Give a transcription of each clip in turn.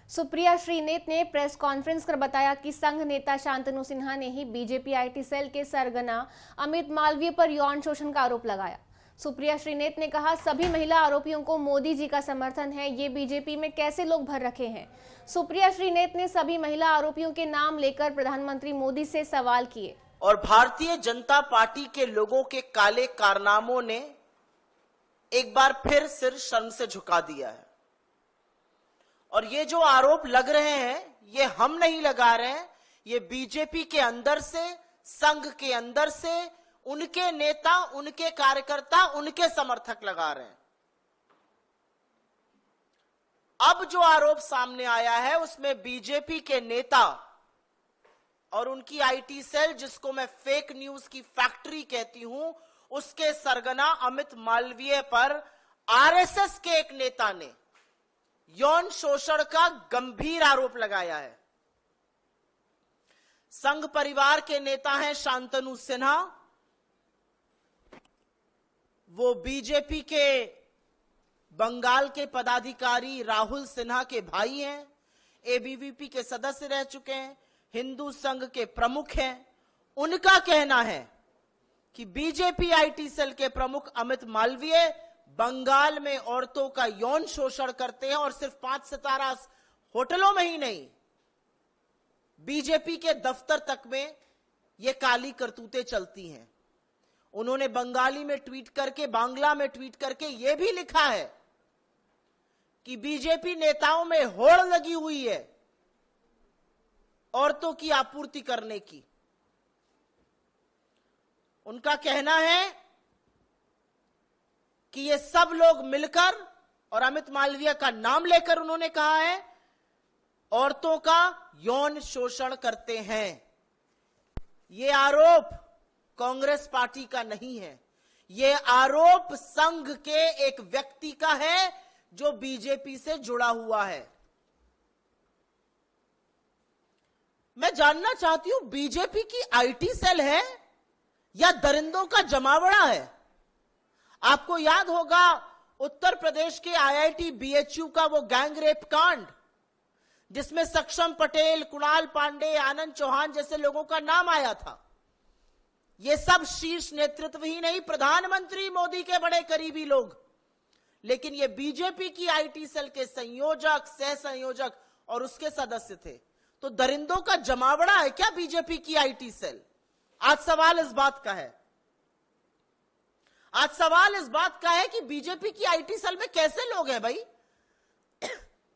सुप्रिया श्रीनेत ने press conference कर बताया कि संघ नेता शांतनु सिन्हा ने ही बीजेपी आईटी सेल के सरगना अमित मालवीय पर यौन शोषण का आरोप लगाया। सुप्रिया श्रीनेत ने कहा, सभी महिला आरोपियों को मोदी जी का समर्थन है, ये बीजेपी में कैसे लोग भर रखे हैं। सुप्रिया श्रीनेत ने सभी महिला आरोपियों के नाम लेकर प्रधानमंत्री मोदी से सवाल किए। और भारतीय जनता पार्टी के लोगों के काले कारनामों ने एक बार फिर सिर शर्म से झुका दिया है। और ये जो आरोप लग रहे हैं, ये हम नहीं लगा रहे हैं, ये बीजेपी के अंदर से, संघ के अंदर से उनके नेता, उनके कार्यकर्ता, उनके समर्थक लगा रहे हैं। अब जो आरोप सामने आया है उसमें बीजेपी के नेता और उनकी आईटी सेल, जिसको मैं फेक न्यूज की फैक्ट्री कहती हूं, उसके सरगना अमित मालवीय पर आरएसएस के एक नेता ने यौन शोषण का गंभीर आरोप लगाया है। संघ परिवार के नेता हैं शांतनु सिन्हा, वो बीजेपी के बंगाल के पदाधिकारी राहुल सिन्हा के भाई हैं, एबीवीपी के सदस्य रह चुके हैं, हिंदू संघ के प्रमुख हैं। उनका कहना है कि बीजेपी आईटी सेल के प्रमुख अमित मालवीय बंगाल में औरतों का यौन शोषण करते हैं, और सिर्फ 5 सितारा होटलों में ही नहीं, बीजेपी के दफ्तर तक में ये काली करतूतें चलती हैं। उन्होंने बंगाली में ट्वीट करके, बांग्ला में ट्वीट करके यह भी लिखा है कि बीजेपी नेताओं में होड़ लगी हुई है औरतों की आपूर्ति करने की। उनका कहना है कि ये सब लोग मिलकर, और अमित मालवीय का नाम लेकर उन्होंने कहा है, औरतों का यौन शोषण करते हैं। ये आरोप कांग्रेस पार्टी का नहीं है, ये आरोप संघ के एक व्यक्ति का है जो बीजेपी से जुड़ा हुआ है। मैं जानना चाहती हूं, बीजेपी की आईटी सेल है या दरिंदों का जमावड़ा है? आपको याद होगा उत्तर प्रदेश के आईआईटी बीएचयू का वो गैंग रेप कांड, जिसमें सक्षम पटेल, कुणाल पांडे, आनंद चौहान जैसे लोगों का नाम आया था। ये सब शीर्ष नेतृत्व ही नहीं, प्रधानमंत्री मोदी के बड़े करीबी लोग। लेकिन ये बीजेपी की आईटी सेल के संयोजक, सह संयोजक और उसके सदस्य थे। तो दरिंदों का जमावड़ा है क्या बीजेपी की आईटी सेल? आज सवाल इस बात का है, आज सवाल इस बात का है कि बीजेपी की आईटी सेल में कैसे लोग हैं भाई?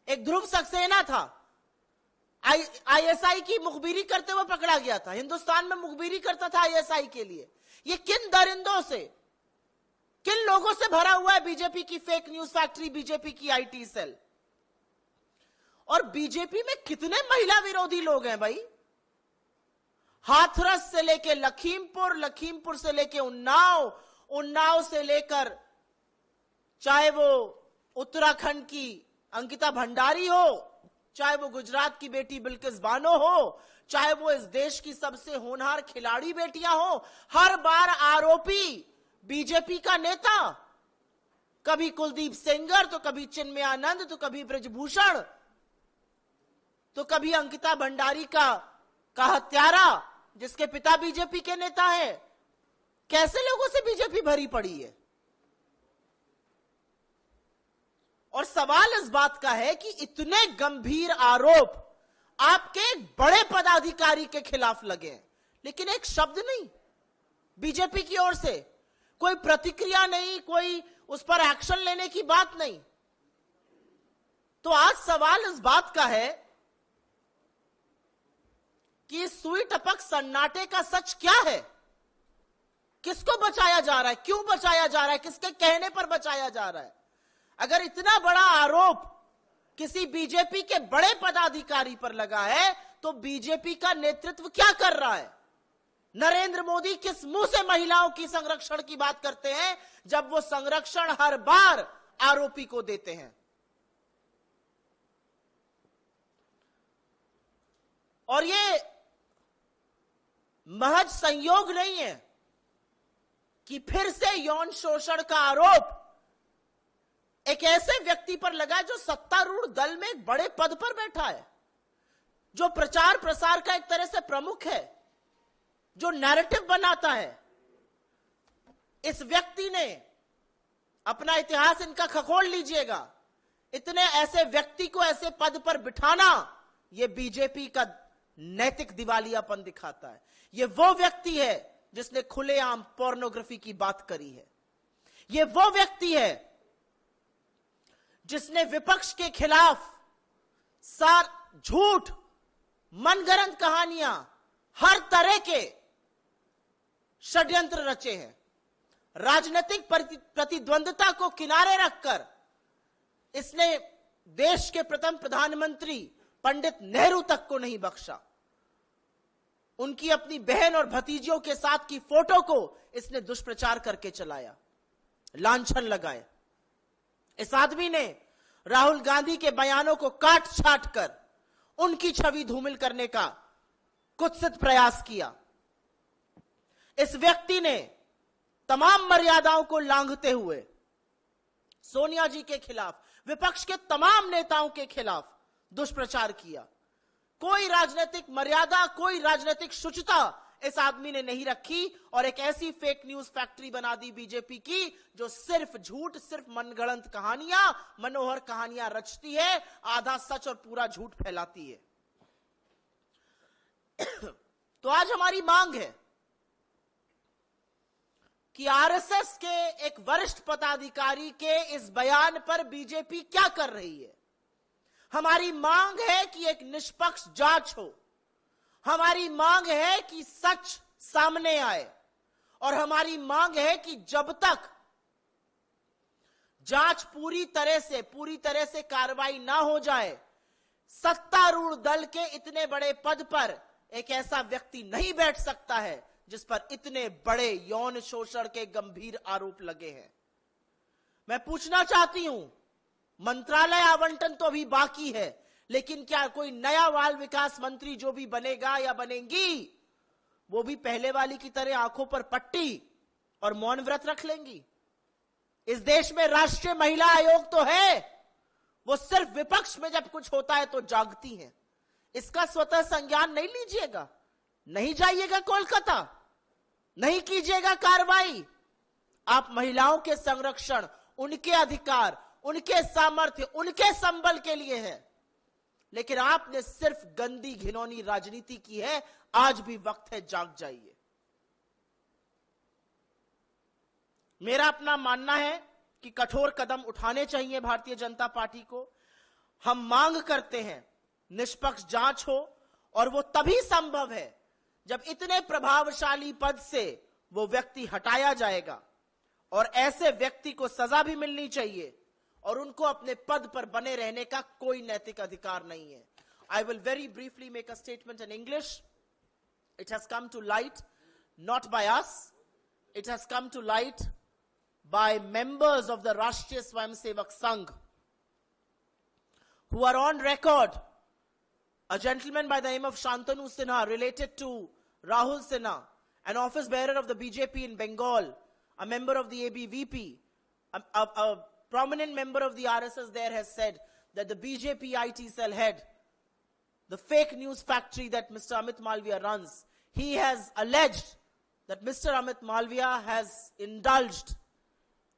एक ध्रुव सक्सेना था, आईएसआई की मुखबिरी करते हुए पकड़ा गया था, हिंदुस्तान में मुखबिरी करता था आईएसआई के लिए। ये किन दरिंदों से, किन लोगों से भरा हुआ है बीजेपी की फेक न्यूज फैक्ट्री, बीजेपी की आईटी सेल? और बीजेपी में कितने महिला विरोधी लोग हैं भाई? हाथरस से लेके लखीमपुर, लखीमपुर से लेके उन्नाव, उन्नाव से लेकर चाहे वो उत्तराखंड की अंकिता भंडारी हो, चाहे वो गुजरात की बेटी बिल्किस बानो हो, चाहे वो इस देश की सबसे होनहार खिलाड़ी बेटियां हो, हर बार आरोपी बीजेपी का नेता। कभी कुलदीप सेंगर, तो कभी चिन्मय आनंद, तो कभी ब्रजभूषण, तो कभी अंकिता भंडारी का हत्यारा, जिसके पिता बीजेपी के नेता हैं। कैसे लोगों से बीजेपी भरी पड़ी है? और सवाल इस बात का है कि इतने गंभीर आरोप आपके एक बड़े पदाधिकारी के खिलाफ लगे, लेकिन एक शब्द नहीं बीजेपी की ओर से, कोई प्रतिक्रिया नहीं, कोई उस पर एक्शन लेने की बात नहीं। तो आज सवाल इस बात का है कि सुई टपक सन्नाटे का सच क्या है? किसको बचाया जा रहा है? क्यों बचाया जा रहा है? किसके कहने पर बचाया जा रहा है? अगर इतना बड़ा आरोप किसी बीजेपी के बड़े पदाधिकारी पर लगा है, तो बीजेपी का नेतृत्व क्या कर रहा है? नरेंद्र मोदी किस मुंह से महिलाओं की संरक्षण की बात करते हैं, जब वो संरक्षण हर बार आरोपी को देते हैं? और ये महज संयोग नहीं है कि फिर से यौन शोषण का आरोप एक ऐसे व्यक्ति पर लगा है जो सत्तारूढ़ दल में एक बड़े पद पर बैठा है, जो प्रचार प्रसार का एक तरह से प्रमुख है, जो नैरेटिव बनाता है। इस व्यक्ति ने अपना इतिहास इनका खखोल लीजिएगा, इतने ऐसे व्यक्ति को ऐसे पद पर बिठाना यह बीजेपी का नैतिक दिवालियापन दिखाता है। यह वो व्यक्ति है जिसने खुलेआम पोर्नोग्राफी की बात करी है। यह वो व्यक्ति है जिसने विपक्ष के खिलाफ झूठ, मनगढ़ंत कहानियां, हर तरह के षड्यंत्र रचे हैं। राजनीतिक प्रतिद्वंद्विता को किनारे रखकर इसने देश के प्रथम प्रधानमंत्री पंडित नेहरू तक को नहीं बख्शा। उनकी अपनी बहन और भतीजियों के साथ की फोटो को इसने दुष्प्रचार करके चलाया, लांछन लगाए। इस आदमी ने राहुल गांधी के बयानों को काट छाट कर उनकी छवि धूमिल करने का कुत्सित प्रयास किया। इस व्यक्ति ने तमाम मर्यादाओं को लांघते हुए सोनिया जी के खिलाफ, विपक्ष के तमाम नेताओं के खिलाफ दुष्प्रचार किया। कोई राजनीतिक मर्यादा, कोई राजनीतिक शुचिता इस आदमी ने नहीं रखी और एक ऐसी फेक न्यूज फैक्ट्री बना दी बीजेपी की, जो सिर्फ झूठ, सिर्फ मनगढ़ंत कहानियां, मनोहर कहानियां रचती है, आधा सच और पूरा झूठ फैलाती है। तो आज हमारी मांग है कि आरएसएस के एक वरिष्ठ पदाधिकारी के इस बयान पर बीजेपी क्या कर रही है। हमारी मांग है कि एक निष्पक्ष जांच हो। हमारी मांग है कि सच सामने आए और हमारी मांग है कि जब तक जांच पूरी तरह से कार्रवाई ना हो जाए, सत्तारूढ़ दल के इतने बड़े पद पर एक ऐसा व्यक्ति नहीं बैठ सकता है जिस पर इतने बड़े यौन शोषण के गंभीर आरोप लगे हैं। मैं पूछना चाहती हूं, मंत्रालय आवंटन तो अभी बाकी है, लेकिन क्या कोई नया बाल विकास मंत्री जो भी बनेगा या बनेंगी, वो भी पहले वाली की तरह आंखों पर पट्टी और मौन व्रत रख लेंगी? इस देश में राष्ट्रीय महिला आयोग तो है, वो सिर्फ विपक्ष में जब कुछ होता है तो जागती हैं। इसका स्वतः संज्ञान नहीं लीजिएगा, नहीं जाइएगा कोलकाता, नहीं कीजिएगा कार्रवाई। आप महिलाओं के संरक्षण, उनके अधिकार, उनके सामर्थ्य, उनके संबल के लिए है, लेकिन आपने सिर्फ गंदी घिनौनी राजनीति की है। आज भी वक्त है, जाग जाइए। मेरा अपना मानना है कि कठोर कदम उठाने चाहिए भारतीय जनता पार्टी को। हम मांग करते हैं निष्पक्ष जांच हो, और वो तभी संभव है जब इतने प्रभावशाली पद से वो व्यक्ति हटाया जाएगा, और ऐसे व्यक्ति को सजा भी मिलनी चाहिए, और उनको अपने पद पर बने रहने का कोई नैतिक अधिकार नहीं है। I will very briefly make a statement in English. It has come to light, not by us. It has come to light by members of the Rashtriya Swayamsevak Sangh, who are on record. A gentleman by the name of Shantanu Sinha, related to Rahul Sinha, an office bearer of the BJP in Bengal, a member of the ABVP, a prominent member of the RSS there, has said that the BJP IT cell head, the fake news factory that Mr. Amit Malviya runs, he has alleged that Mr. Amit Malviya has indulged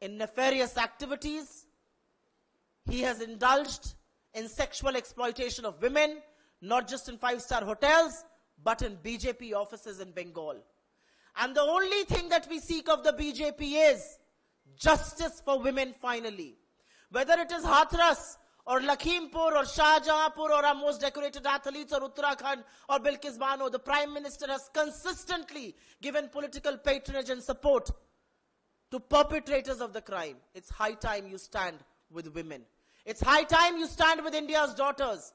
in nefarious activities. He has indulged in sexual exploitation of women, not just in five-star hotels, but in BJP offices in Bengal. And the only thing that we seek of the BJP is justice for women finally. Whether it is Hathras or Lakhimpur or Shahjahanpur or our most decorated athletes or Uttarakhand or Bilkis Bano, the Prime Minister has consistently given political patronage and support to perpetrators of the crime. It's high time you stand with women. It's high time you stand with India's daughters.